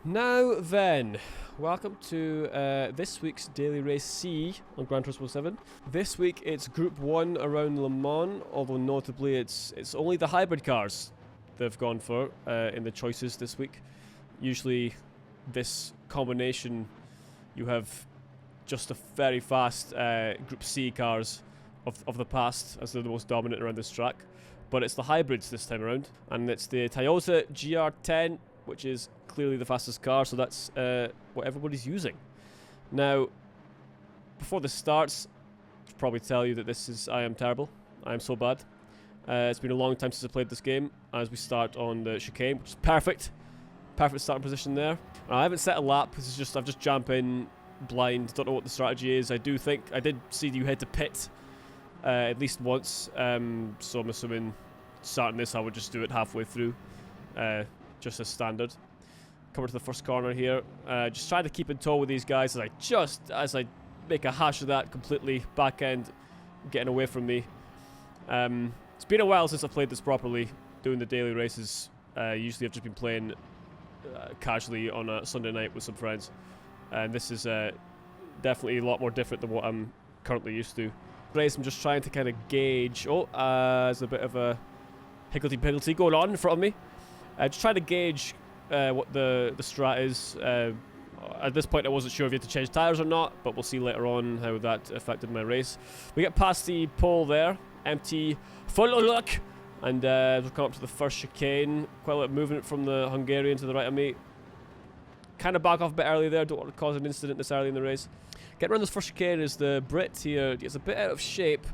Now then, welcome to this week's Daily Race C on Gran Turismo 7. This week it's Group 1 around Le Mans, although notably it's only the hybrid cars they've gone for in the choices this week. Usually this combination, you have just the very fast Group C cars of the past, as they're the most dominant around this track. But it's the hybrids this time around, and it's the Toyota GR10, which is clearly the fastest car, so that's what everybody's using. Now, before this starts, I should probably tell you that I am terrible. I am so bad. It's been a long time since I played this game, as we start on the chicane, which is perfect. Perfect starting position there. I haven't set a lap, I've just jumped in blind, don't know what the strategy is. I did see you head to pit at least once, so I'm assuming starting this I would just do it halfway through. Just as standard. Coming to the first corner here. Just trying to keep in tow with these guys as I make a hash of that completely. Back end getting away from me. It's been a while since I've played this properly, doing the daily races. Usually I've just been playing casually on a Sunday night with some friends. And this is definitely a lot more different than what I'm currently used to. Race, I'm just trying to kind of gauge. There's a bit of a higgledy-piggledy going on in front of me. Just trying to gauge what the strat is. At this point I wasn't sure if you had to change tyres or not, but we'll see later on how that affected my race. We get past the pole there, empty, full of luck, and we'll come up to the first chicane. Quite a lot of movement from the Hungarian to the right of me. Kind of back off a bit early there, don't want to cause an incident this early in the race. Getting around this first chicane is the Brit here, gets a bit out of shape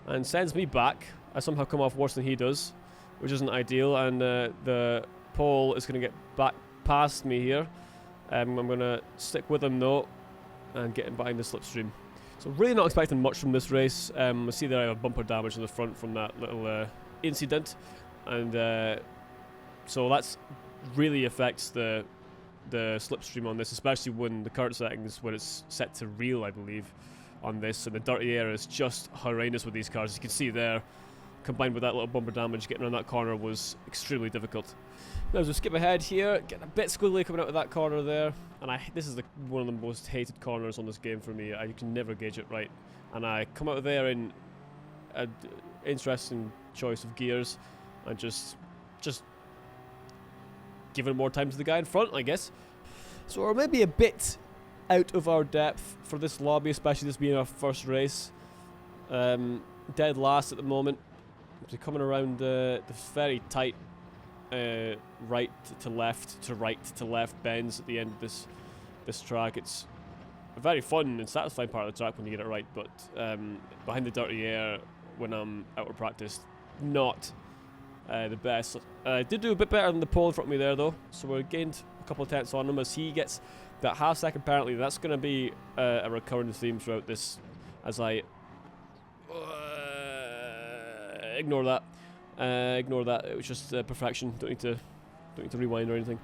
and sends me back. I somehow come off worse than he does, which isn't ideal, and the pole is going to get back past me here. I'm going to stick with him though and get him behind the slipstream. So really not expecting much from this race. I see that I have bumper damage in the front from that little incident, and so that's really affects the slipstream on this, especially when the current settings, when it's set to real, I believe, on this, and the dirty air is just horrendous with these cars. As you can see there, combined with that little bumper damage, getting around that corner was extremely difficult. Now as we skip ahead here, getting a bit squiggly coming out of that corner there, and this is one of the most hated corners on this game for me. I can never gauge it right, and I come out of there in an interesting choice of gears, and just giving more time to the guy in front, I guess. So we're maybe a bit out of our depth for this lobby, especially this being our first race. Dead last at the moment. So coming around the very tight right to left to right to left bends at the end of this track. It's a very fun and satisfying part of the track when you get it right, but behind the dirty air when I'm out of practice, not the best. I did do a bit better than the pole in front of me there though, so we gained a couple of tenths on him as he gets that half second penalty. That's going to be a recurring theme throughout this, as I ignore that. It was just perfection. Don't need to rewind or anything.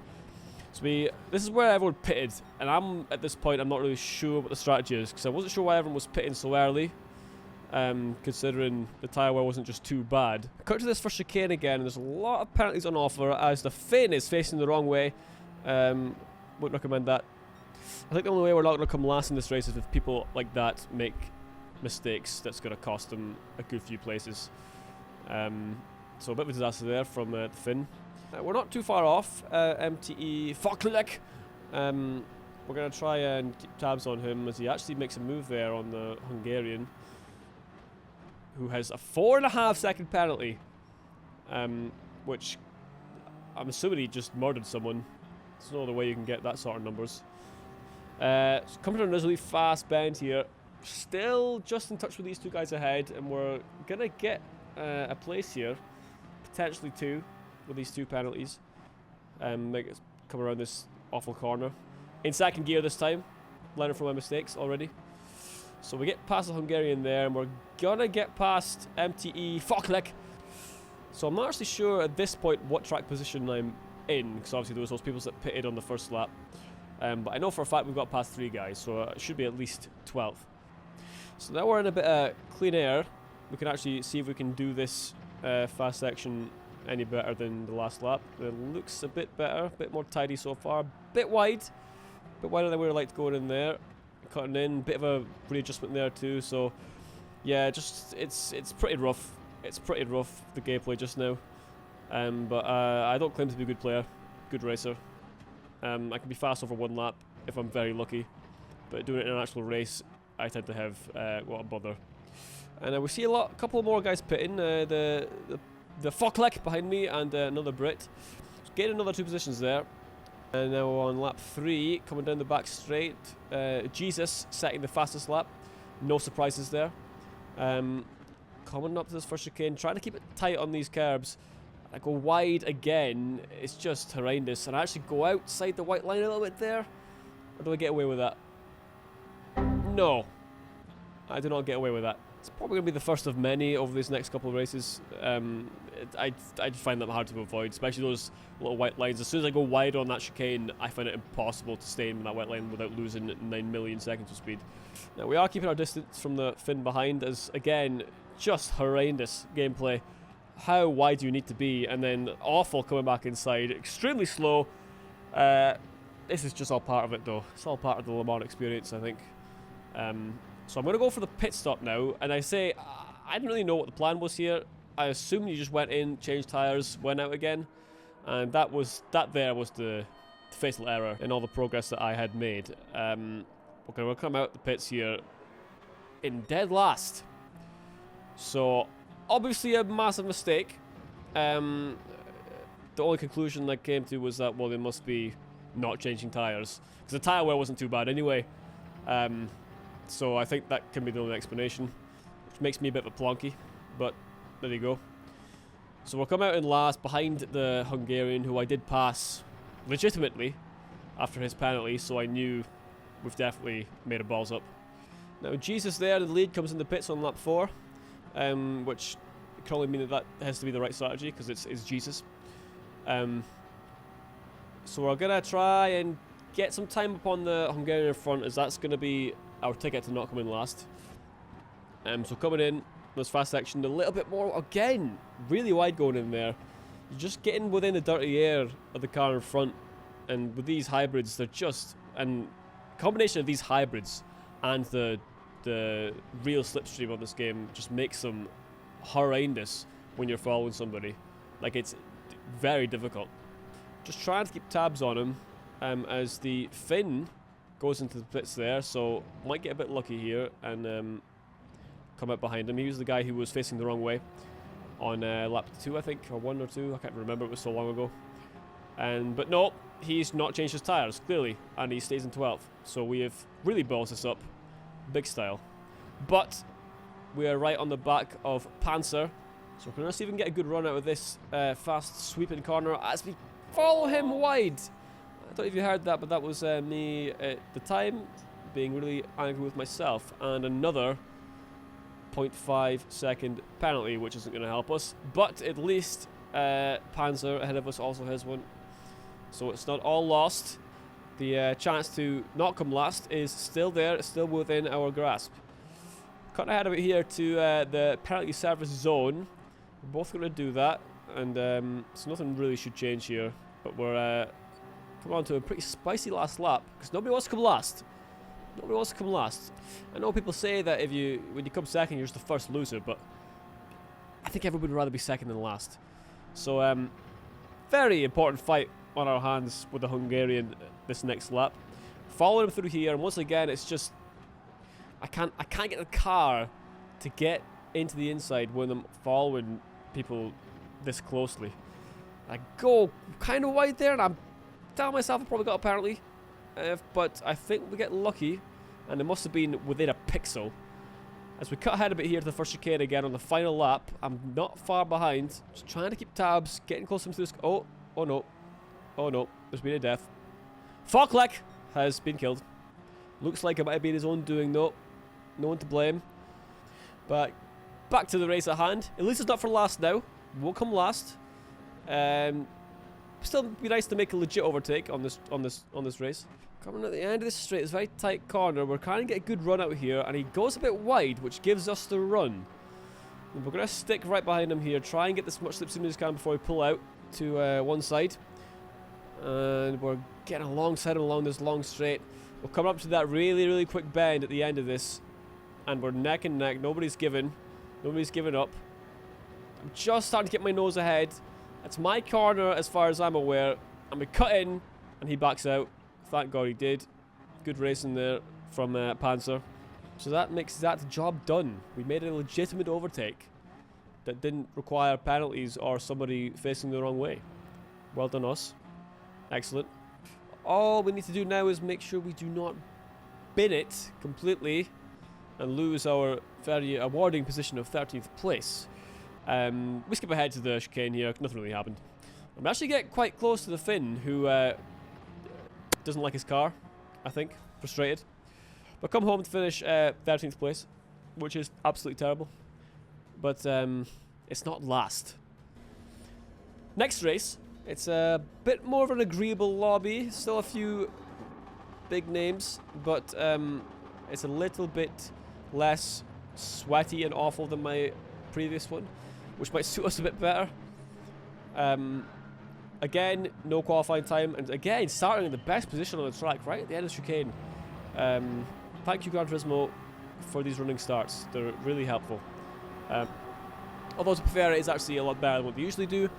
So this is where everyone pitted, and at this point I'm not really sure what the strategy is, because I wasn't sure why everyone was pitting so early. Considering the tyre wear wasn't just too bad. Cut to this first chicane again, and there's a lot of penalties on offer as the fin is facing the wrong way. Wouldn't recommend that. I think the only way we're not going to come last in this race is if people like that make mistakes that's going to cost them a good few places. So a bit of a disaster there from the fin. We're not too far off MTE Foklek. We're going to try and keep tabs on him as he actually makes a move there on the Hungarian, who has a 4.5 second penalty, which I'm assuming he just murdered someone. There's no other way you can get that sort of numbers. Coming to a really fast bend here, still just in touch with these two guys ahead, and we're gonna get a place here, potentially two, with these two penalties. Make it come around this awful corner. In second gear this time, learning from my mistakes already. So we get past the Hungarian there, and we're gonna get past MTE Foklek. So I'm not actually sure at this point what track position I'm in, because obviously there was those people that pitted on the first lap. But I know for a fact we've got past 3 guys, so it should be at least 12th. So now we're in a bit of clean air. We can actually see if we can do this fast section any better than the last lap. It looks a bit better, a bit more tidy so far. A bit wide, bit wider than we would like to go in there. Cutting in, bit of a readjustment there too. So yeah, just it's pretty rough. It's pretty rough, the gameplay just now. But I don't claim to be a good player, good racer. I can be fast over one lap if I'm very lucky, but doing it in an actual race, I tend to have what a bother. And we see a couple more guys pitting. The Focklek behind me and another Brit. Getting another 2 positions there. And now on lap 3, coming down the back straight. Jesus setting the fastest lap. No surprises there. Coming up to this first chicane, trying to keep it tight on these curbs. I go wide again. It's just horrendous. And I actually go outside the white line a little bit there. Or do I get away with that? No. I do not get away with that. It's probably going to be the first of many over these next couple of races. I find them hard to avoid, especially those little white lines. As soon as I go wide on that chicane, I find it impossible to stay in that white line without losing 9 million seconds of speed. Now, we are keeping our distance from the Finn behind, as, again, just horrendous gameplay. How wide do you need to be? And then awful coming back inside. Extremely slow. This is just all part of it, though. It's all part of the Le Mans experience, I think. So I'm going to go for the pit stop now, and I say, I didn't really know what the plan was here. I assume you just went in, changed tyres, went out again, and that there was the fatal error in all the progress that I had made. Okay, we'll come out the pits here in dead last. So, obviously a massive mistake. The only conclusion I came to was that, well, they must be not changing tyres, because the tyre wear wasn't too bad anyway. So I think that can be the only explanation, which makes me a bit of a plonky, but there you go. So we'll come out in last behind the Hungarian, who I did pass legitimately after his penalty, so I knew we've definitely made a balls up. Now Jesus there, the lead, comes in the pits on lap 4, which can only mean that has to be the right strategy, because it's Jesus. So we're going to try and get some time upon the Hungarian in front, as that's going to be our ticket to not come in last. So coming in, this fast section, a little bit more, again, really wide going in there. You're just getting within the dirty air of the car in front, and with these hybrids, they're just, and combination of these hybrids and the real slipstream of this game just makes them horrendous when you're following somebody. Like, it's very difficult. Just trying to keep tabs on him, as the Finn goes into the pits there, so might get a bit lucky here and come out behind him. He was the guy who was facing the wrong way on lap 2, I think, or 1 or 2. I can't remember, it was so long ago. But no, he's not changed his tyres, clearly, and he stays in 12th. So we have really balls this up, big style. But we are right on the back of Panzer, so we're going to see if we can get a good run out of this fast sweeping corner as we follow him wide. I don't know if you heard that, but that was me at the time being really angry with myself. And another 0.5 second penalty, which isn't going to help us. But at least Panzer ahead of us also has one. So it's not all lost. The chance to not come last is still there, it's still within our grasp. Cutting ahead of it here to the penalty service zone. We're both going to do that. And so nothing really should change here. But we're come on to a pretty spicy last lap, because nobody wants to come last. Nobody wants to come last. I know people say that when you come second, you're just the first loser, but I think everybody would rather be second than last. So, very important fight on our hands with the Hungarian this next lap. Following him through here, and once again, it's just I can't get the car to get into the inside when I'm following people this closely. I go kind of wide there, and I'm telling myself I probably got a penalty, but I think we get lucky, and it must have been within a pixel. As we cut ahead a bit here to the first chicane again on the final lap, I'm not far behind, just trying to keep tabs, getting closer to this. Oh no, there's been a death. Focklek has been killed. Looks like it might have been his own doing though. No one to blame. But back to the race at hand. At least it's not for last now. We'll come last. Still be nice to make a legit overtake on this race. Coming at the end of this straight, it's a very tight corner. We're trying to get a good run out here, and he goes a bit wide, which gives us the run. And we're going to stick right behind him here, try and get as much slipstream as we can before we pull out to one side. And we're getting alongside him along this long straight. We're coming up to that really, really quick bend at the end of this. And we're neck and neck. Nobody's given. Nobody's given up. I'm just starting to get my nose ahead. That's my corner as far as I'm aware. And we cut in, and he backs out. Thank God he did. Good racing there from Panzer. So that makes that job done. We made a legitimate overtake that didn't require penalties or somebody facing the wrong way. Well done us. Excellent. All we need to do now is make sure we do not bin it completely and lose our very awarding position of 13th place. We skip ahead to the chicane here. Nothing really happened. I'm actually getting quite close to the Finn, who doesn't like his car, I think. Frustrated. But come home to finish 13th place, which is absolutely terrible. But it's not last. Next race, it's a bit more of an agreeable lobby. Still a few big names, but it's a little bit less sweaty and awful than my previous one, which might suit us a bit better. Again, no qualifying time, and again, starting in the best position on the track, right at the end of the chicane. Thank you, Gran Turismo, for these running starts. They're really helpful. Although, to be fair, it is actually a lot better than what they usually do.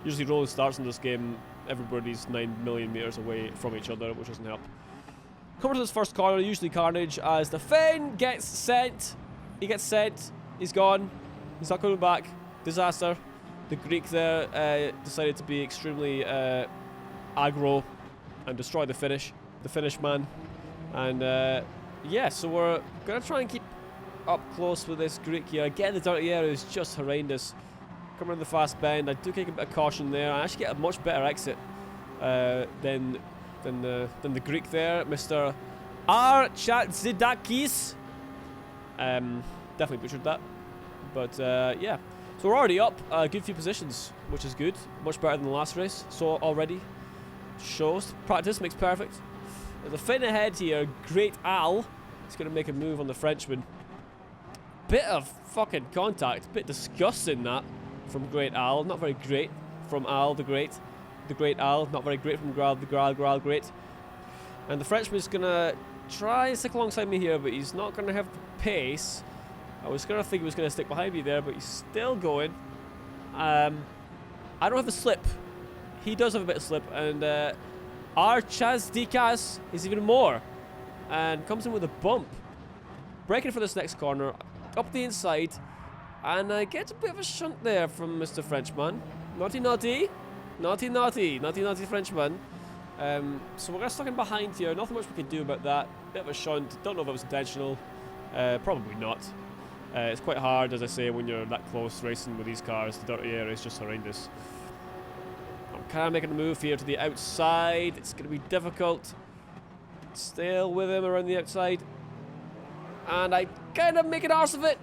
Usually rolling starts in this game, everybody's 9 million meters away from each other, which doesn't help. Coming to this first corner, usually carnage, as the Finn gets sent. He gets sent. He's gone. He's not coming back. Disaster. The Greek there decided to be extremely aggro and destroy the Finnish man. And yeah, so we're going to try and keep up close with this Greek here. Again, the dirty area is just horrendous. Coming in the fast bend, I do take a bit of caution there. I actually get a much better exit than the Greek there, Mr. Archatzidakis. Definitely butchered that. But yeah, so we're already up a good few positions, which is good. Much better than the last race. So already shows practice makes perfect. There's a Finn ahead here. Great Al. He's going to make a move on the Frenchman. Bit of fucking contact. Bit disgusting that from Great Al. Not very great from Al the Great. The Great Al. Not very great from Gral the Gral Great. And the Frenchman's going to try and stick alongside me here, but he's not going to have the pace. I was going to think he was going to stick behind me there, but he's still going. I don't have a slip. He does have a bit of slip, and Archazdikas is even more. And comes in with a bump. Braking for this next corner, up the inside, and I get a bit of a shunt there from Mr. Frenchman. Naughty, naughty. Naughty, naughty. Naughty, naughty Frenchman. So we're going to stuck in behind here. Nothing much we can do about that. Bit of a shunt. Don't know if it was intentional. Probably not. It's quite hard, as I say, when you're that close racing with these cars. The dirty area is just horrendous. I'm kind of making a move here to the outside. It's going to be difficult. Still with him around the outside. And I kind of make an arse of it.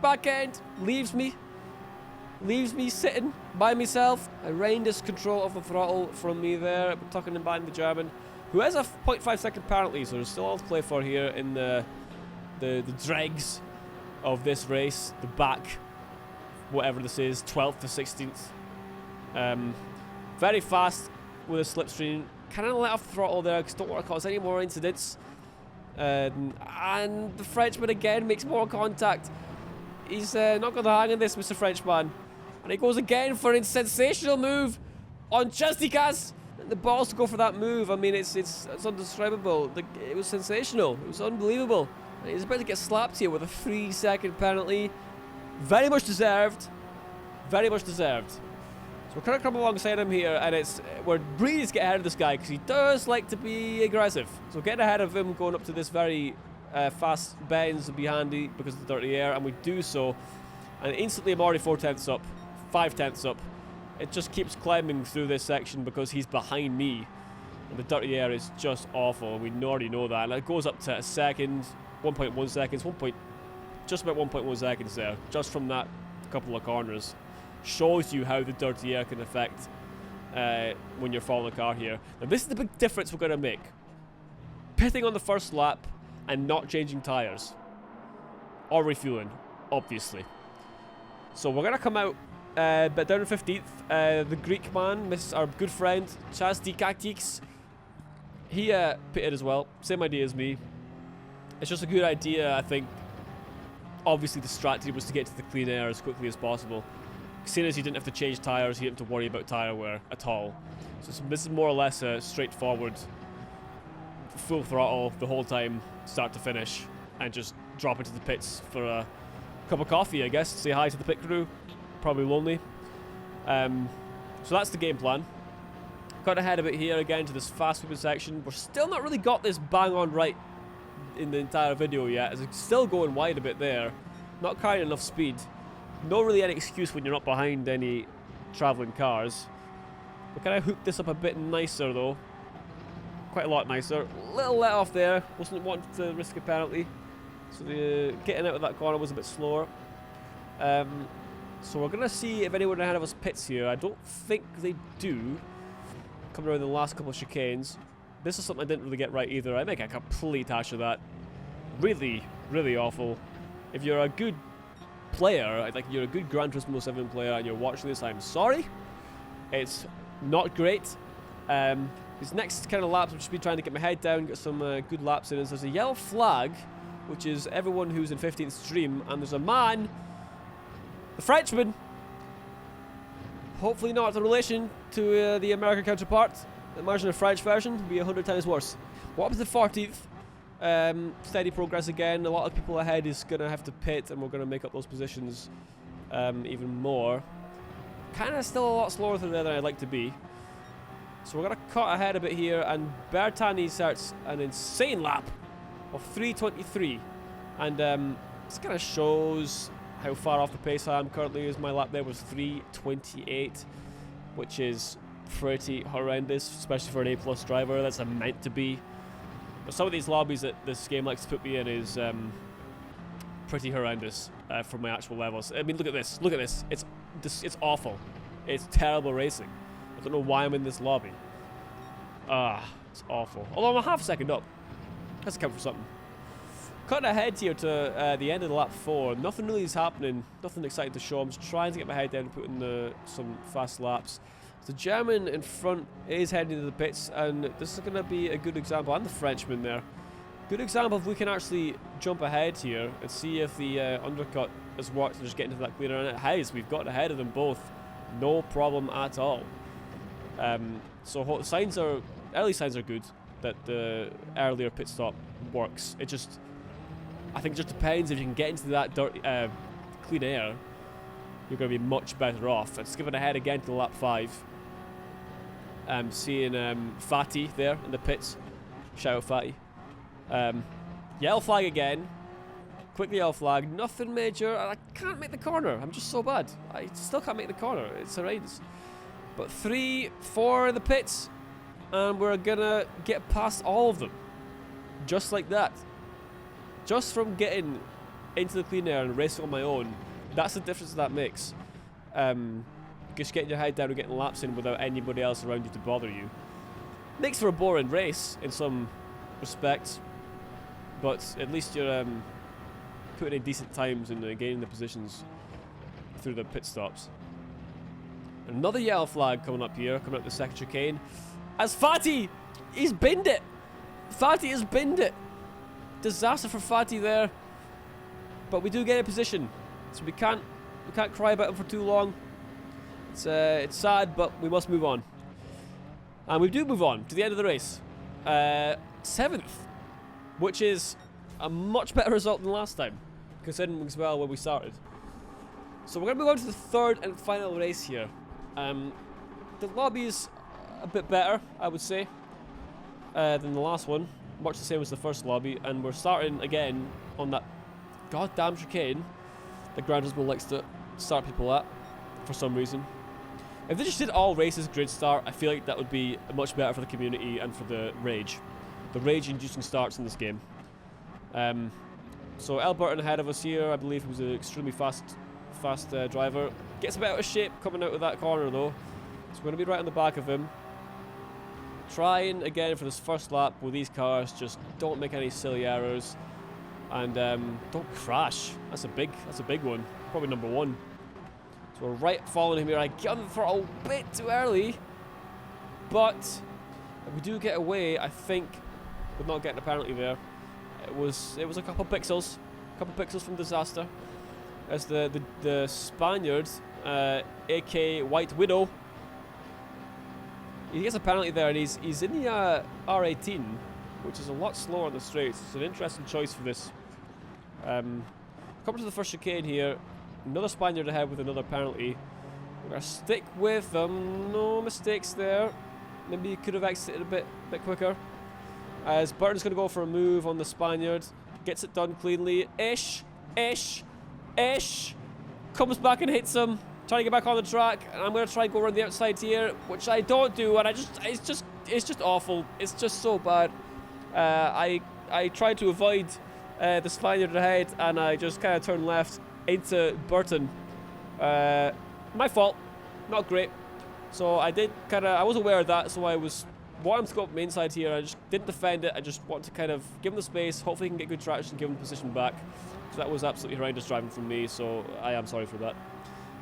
Back end leaves me sitting by myself. Horrendous control of the throttle from me there, tucking in behind the German, who has a 0.5 second penalty, so there's still all to play for here in the dregs of this race. The back, whatever this is, 12th to 16th. Very fast with a slipstream. Kind of let off the throttle there because don't want to cause any more incidents. And the Frenchman again makes more contact. He's not got the hang of this, Mr. Frenchman. And he goes again for a sensational move on Chastikas. The balls to go for that move. I mean, it's undescribable. It was sensational. It was unbelievable. And he's about to get slapped here with a 3-second penalty. Very much deserved. Very much deserved. So we're kind of coming alongside him here, and we're really to get ahead of this guy because he does like to be aggressive. So getting ahead of him, going up to this very fast bends would be handy because of the dirty air, and we do so. And instantly I'm already 4 tenths up, 5 tenths up. It just keeps climbing through this section because he's behind me. And the dirty air is just awful. We already know that. And it goes up to a second, 1.1 seconds, just about 1.1 seconds there, just from that couple of corners. Shows you how the dirty air can affect when you're following a car here. Now this is the big difference we're going to make. Pitting on the first lap and not changing tyres. Or refueling, obviously. So we're going to come out but down in 15th. The Greek man, our good friend, Chaz Dikaktiks, he pitted as well. Same idea as me. It's just a good idea, I think. Obviously, the strategy was to get to the clean air as quickly as possible. Seeing as you didn't have to change tyres, you didn't have to worry about tyre wear at all. So this is more or less a straightforward, full throttle the whole time, start to finish, and just drop into the pits for a cup of coffee, I guess. Say hi to the pit crew. Probably lonely. So that's the game plan. Got ahead a bit here again to this fast moving section. We're still not really got this bang on right in the entire video yet. It's still going wide a bit there. Not carrying enough speed. No really any excuse when you're not behind any travelling cars. But can I hook this up a bit nicer though? Quite a lot nicer. Little let off there. Wasn't wanting to risk a penalty. So the getting out of that corner was a bit slower. So we're going to see if anyone ahead of us pits here. I don't think they do. Coming around the last couple of chicanes. This is something I didn't really get right either. I make a complete hash of that. Really, really awful. If you're a good player, like you're a good Gran Turismo 7 player and you're watching this, I'm sorry. It's not great. These next kind of laps, I'll just be trying to get my head down, get some good laps in. There's a yellow flag, which is everyone who's in 15th stream, and there's a man, the Frenchman, hopefully not in relation to the American counterpart. Imagine a French version would be 100 times worse. What happens to 14th? Steady progress again. A lot of people ahead is going to have to pit, and we're going to make up those positions even more. Kind of still a lot slower than I'd like to be. So we're going to cut ahead a bit here, and Bertani starts an insane lap of 3:23. And this kind of shows how far off the pace I am currently, as my lap there was 3:28, which is pretty horrendous, especially for an A+ driver. That's meant to be. But some of these lobbies that this game likes to put me in is pretty horrendous for my actual levels. I mean, look at this. Look at this. It's awful. It's terrible racing. I don't know why I'm in this lobby. It's awful. Although I'm a half second up. Has to count for something. Cutting ahead here to the end of the lap 4. Nothing really is happening. Nothing exciting to show. I'm just trying to get my head down and put in some fast laps. The German in front is heading to the pits, and this is going to be a good example. And the Frenchman there. Good example if we can actually jump ahead here and see if the undercut has worked and just get into that cleaner. And it has. We've gotten ahead of them both. No problem at all. So early signs are good that the earlier pit stop works. I think it just depends if you can get into that dirty, clean air. You're going to be much better off. Let's give it ahead again to the lap 5. Seeing Fatty there in the pits. Shout out Fatty. Yellow flag again. Quick yellow flag. Nothing major. I can't make the corner. I'm just so bad. I still can't make the corner. It's horrendous. But 3, 4 in the pits. And we're going to get past all of them. Just like that. Just from getting into the clean air and racing on my own. That's the difference that makes. Just getting your head down and getting laps in without anybody else around you to bother you. Makes for a boring race in some respects. But at least you're putting in decent times and gaining the positions through the pit stops. Another yellow flag coming up here, coming up the second chicane. As Fatty! He's binned it! Fatty has binned it! Disaster for Fatty there. But we do get a position. So we can't cry about him for too long. It's sad, but we must move on. And we do move on to the end of the race. 7th, which is a much better result than last time, considering as well where we started. So we're going to move on to the third and final race here. The lobby is a bit better, I would say, than the last one. Much the same as the first lobby, and we're starting again on that goddamn chicane that Gran Turismo likes to start people at for some reason. If they just did all races grid start, I feel like that would be much better for the community and for the rage. The rage-inducing starts in this game. So Alberton ahead of us here. I believe he was an extremely fast driver. Gets a bit out of shape coming out of that corner though. So we're going to be right on the back of him. Trying again for this first lap with these cars. Just don't make any silly errors. And don't crash. That's a big one. Probably number 1 So we're right following him here. I get on the throttle a bit too early, but if we do get away, I think, with not getting a penalty there. It was a couple pixels from disaster, as the Spaniard, AK White Widow, he gets a penalty there, and he's in the R18, which is a lot slower on the straights. It's an interesting choice for this. Coming to the first chicane here, another Spaniard ahead with another penalty. We're gonna stick with them. No mistakes there. Maybe he could have exited a bit quicker. As Burton's going to go for a move on the Spaniard. Gets it done cleanly. Ish. Comes back and hits him. Trying to get back on the track. And I'm going to try and go around the outside here, which I don't do. And it's just awful. It's just so bad. I tried to avoid the Spaniard ahead, and I just kind of turned left into Burton. My fault. Not great. So I was aware of that, so I was wanting to go up main side here. I just didn't defend it. I just want to kind of give him the space, hopefully he can get good traction, give him the position back. So that was absolutely horrendous driving from me, so I am sorry for that.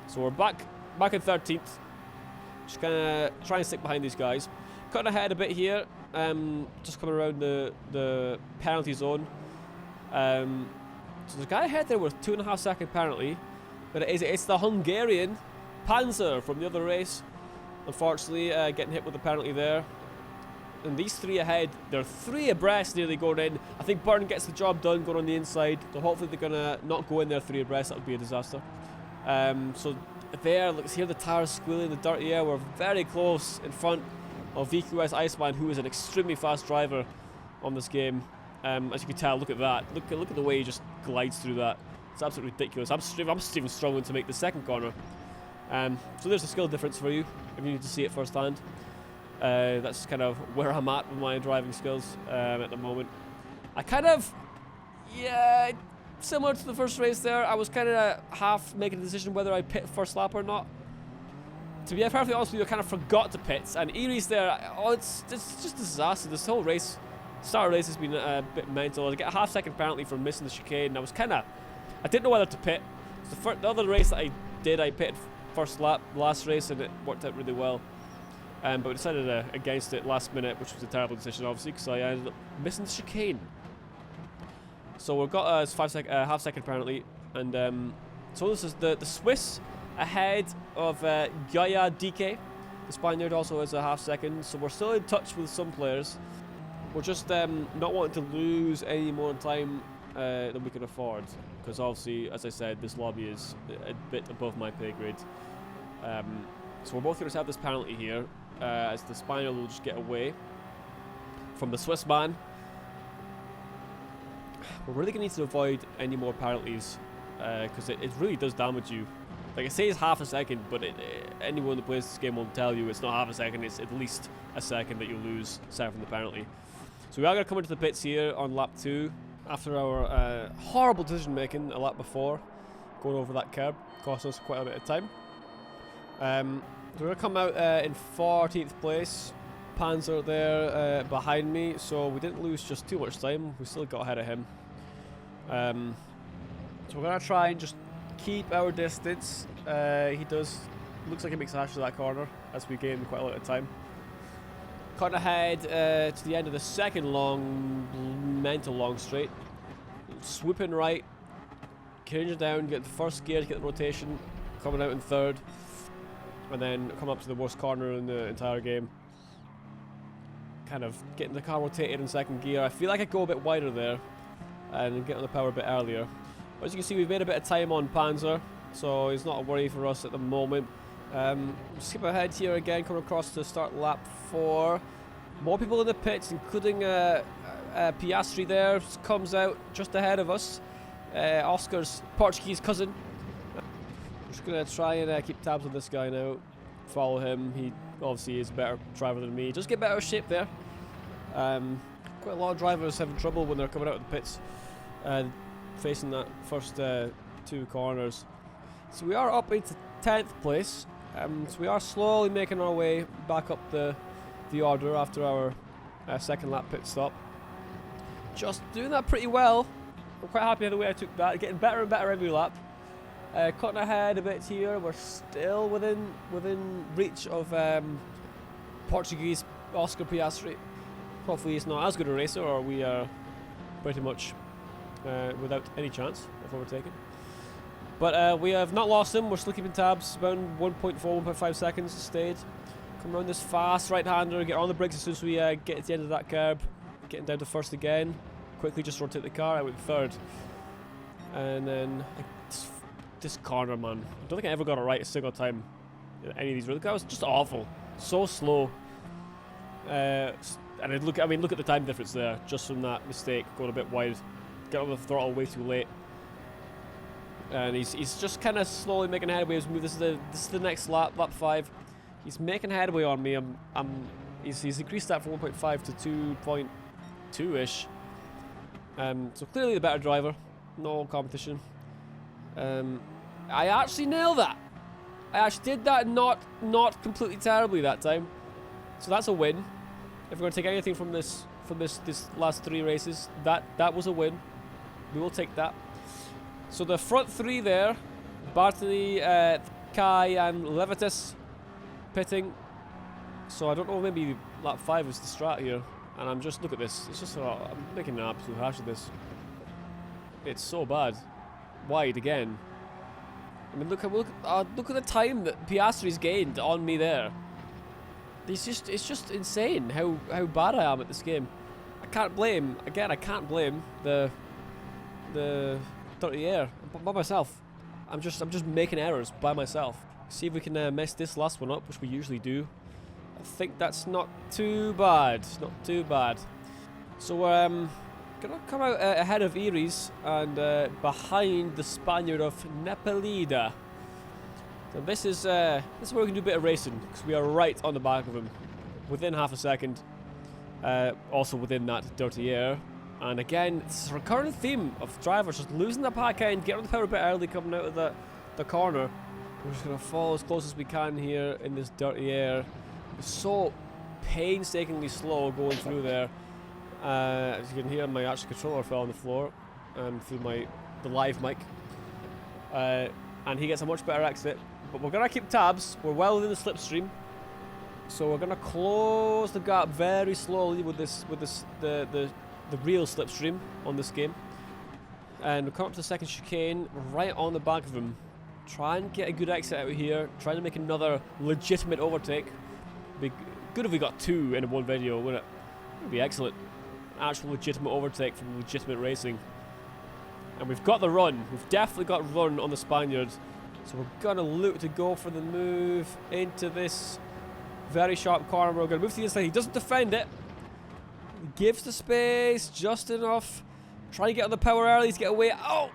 So we're back in 13th. Just kind of try and stick behind these guys. Cutting ahead a bit here, just coming around the penalty zone. So the guy ahead there with 2.5 second penalty, but it's the Hungarian Panzer from the other race. Unfortunately, getting hit with the penalty there. And these three ahead, they're 3 abreast nearly going in. I think Burton gets the job done going on the inside. So hopefully they're going to not go in there 3 abreast. That would be a disaster. So there, let's hear the tires squealing in the dirty air. We're very close in front of VQS Iceman, who is an extremely fast driver on this game. As you can tell, look at that. Look at the way he just glides through that. It's absolutely ridiculous. I'm even struggling to make the second corner. So there's a skill difference for you if you need to see it firsthand. That's kind of where I'm at with my driving skills at the moment. Similar to the first race there, I was kind of half making a decision whether I pit first lap or not. To be perfectly honest with you, I kind of forgot to pit, and Erie's there. It's just a disaster. This whole race, start of the race has been a bit mental. I get a half-second penalty for missing the chicane, and I didn't know whether to pit. The other race that I did, I pitted first lap last race, and it worked out really well. But we decided against it last minute, which was a terrible decision, obviously, because I ended up missing the chicane. So we've got a half-second penalty, and so this is the Swiss ahead of Gaia DK. The Spaniard also has a half-second, so we're still in touch with some players. We're just not wanting to lose any more time than we can afford, because obviously, as I said, this lobby is a bit above my pay grade. So we're both going to have this penalty here, as the Spaniard will just get away from the Swiss man. We're really going to need to avoid any more penalties, because it really does damage you. Like, it says half a second, but anyone that plays this game will tell you it's not half a second, it's at least a second that you lose aside from the penalty. So we are going to come into the pits here on lap 2, after our horrible decision making a lap before, going over that curb, cost us quite a bit of time. So we're going to come out in 14th place. Panzer there behind me, so we didn't lose just too much time. We still got ahead of him. So we're going to try and just keep our distance. Looks like he makes a hash of that corner as we gain quite a lot of time. Cutting ahead to the end of the second mental long straight. Swooping right, changing down, get the first gear to get the rotation, coming out in third, and then come up to the worst corner in the entire game. Kind of getting the car rotated in second gear. I feel like I go a bit wider there and get on the power a bit earlier. But as you can see, we've made a bit of time on Panzer, so it's not a worry for us at the moment. Skip ahead here again, coming across to start lap 4. More people in the pits, including Piastri there, comes out just ahead of us. Oscar's Portuguese cousin. We're just going to try and keep tabs on this guy now. Follow him. He obviously is a better driver than me. Just get better shape there. Quite a lot of drivers having trouble when they're coming out of the pits, facing that first 2 corners. So we are up into 10th place. So we are slowly making our way back up the order after our second lap pit stop. Just doing that pretty well. I'm quite happy with the way I took that. Getting better and better every lap. Cutting ahead a bit here. We're still within reach of Portuguese Oscar Piastri. Hopefully he's not as good a racer, or we are pretty much without any chance of overtaking. But we have not lost him. We're still keeping tabs. Around 1.4, 1.5 seconds stayed. Come around this fast right-hander, get on the brakes as soon as we get to the end of that curb. Getting down to first again. Quickly just rotate the car. I went third. And then this corner, man. I don't think I ever got it right a single time in any of these. That was just awful. So slow. And look at the time difference there, just from that mistake, going a bit wide. Got on the throttle way too late. And he's just kind of slowly making headway. This is the next lap, lap 5. He's making headway on me. He's increased that from 1.5 to 2.2-ish. So clearly the better driver. No competition. I actually nailed that. I actually did that not completely terribly that time. So that's a win. If we're going to take anything from this last 3 races, that was a win. We will take that. So the front 3 there, Bartoli, Kai and Levitas pitting. So I don't know, maybe lap 5 is the strat here. And I'm just, look at this. It's just, I'm making an absolute hash of this. It's so bad. Wide again. I mean, look at the time that Piastri's gained on me there. It's just insane how bad I am at this game. I can't blame the dirty air by myself. I'm just making errors by myself. See if we can mess this last one up, which we usually do. I think that's not too bad. It's not too bad. So we're gonna come out ahead of Iris and behind the Spaniard of Nepalida. So this is where we can do a bit of racing, because we are right on the back of him, within half a second. Also within that dirty air. And again, it's a recurrent theme of drivers just losing the pack end, getting on the power a bit early, coming out of the corner. We're just going to follow as close as we can here in this dirty air. It's so painstakingly slow going through there. As you can hear, my actual controller fell on the floor through the live mic. And he gets a much better exit. But we're going to keep tabs. We're well within the slipstream. So we're going to close the gap very slowly with the real slipstream on this game. And we'll come up to the second chicane, right on the back of him. Try and get a good exit out here. Trying to make another legitimate overtake. Be good if we got 2 in one video, wouldn't it? It would be excellent. Actual legitimate overtake from legitimate racing. And we've got the run. We've definitely got run on the Spaniard. So we're going to look to go for the move into this very sharp corner. We're going to move to the inside. He doesn't defend it. He gives the space just enough. Trying to get on the power early. He's get away. Oh!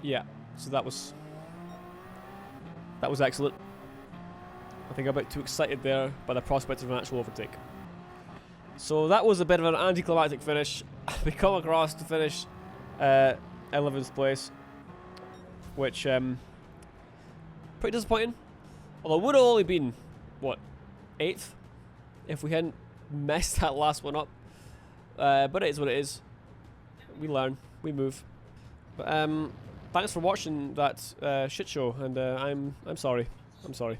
Yeah, so that was excellent. I think I'm a bit too excited there by the prospect of an actual overtake. So that was a bit of an anticlimactic finish. We come across to finish 11th place, which pretty disappointing. Although it would have only been, what, 8th if we hadn't messed that last one up. But it is what it is. We learn, we move. But thanks for watching that shit show, and I'm sorry. I'm sorry.